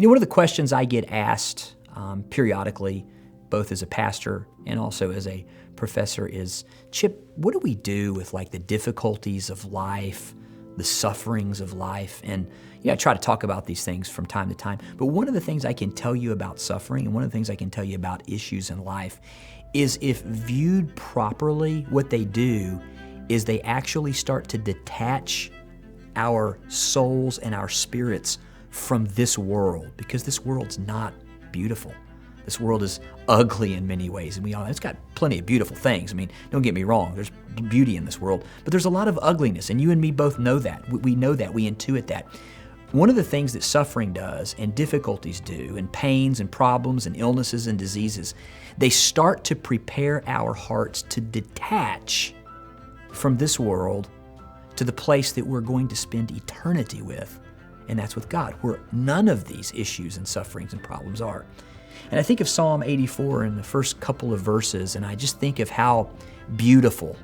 One of the questions I get asked periodically, both as a pastor and also as a professor, is, Chip, what do we do with the difficulties of life, the sufferings of life? And I try to talk about these things from time to time. But one of the things I can tell you about suffering, and one of the things I can tell you about issues in life, is if viewed properly, what they do is they actually start to detach our souls and our spirits from this world, because this world's not beautiful. This world is ugly in many ways, and it's got plenty of beautiful things. Don't get me wrong, there's beauty in this world, but there's a lot of ugliness, and you and me both know that. We know that, we intuit that. One of the things that suffering does, and difficulties do, and pains and problems and illnesses and diseases, they start to prepare our hearts to detach from this world to the place that we're going to spend eternity with, and that's with God, where none of these issues and sufferings and problems are. And I think of Psalm 84 in the first couple of verses, and I just think of how beautiful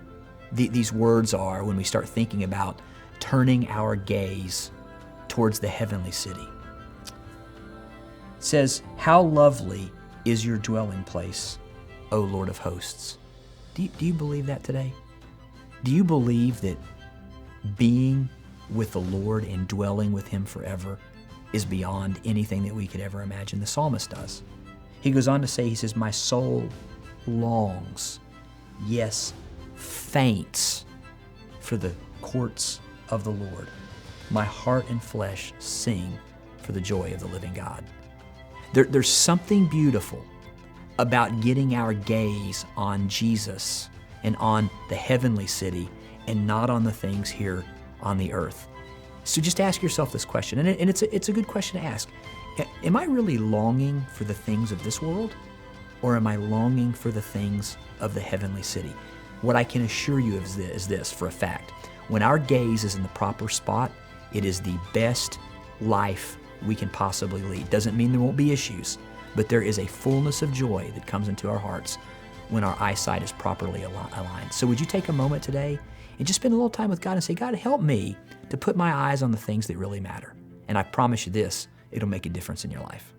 these words are when we start thinking about turning our gaze towards the heavenly city. It says, "How lovely is your dwelling place, O Lord of hosts." Do you believe that today? Do you believe that being with the Lord and dwelling with Him forever is beyond anything that we could ever imagine? The psalmist does. He goes on to say, he says, "My soul longs, yes, faints for the courts of the Lord. My heart and flesh sing for the joy of the living God." There's something beautiful about getting our gaze on Jesus and on the heavenly city and not on the things here on the earth. So just ask yourself this question, and it's a good question to ask. Am I really longing for the things of this world, or am I longing for the things of the heavenly city? What I can assure you is this for a fact. When our gaze is in the proper spot, it is the best life we can possibly lead. Doesn't mean there won't be issues, but there is a fullness of joy that comes into our hearts when our eyesight is properly aligned. So would you take a moment today and just spend a little time with God and say, "God, help me to put my eyes on the things that really matter." And I promise you this, it'll make a difference in your life.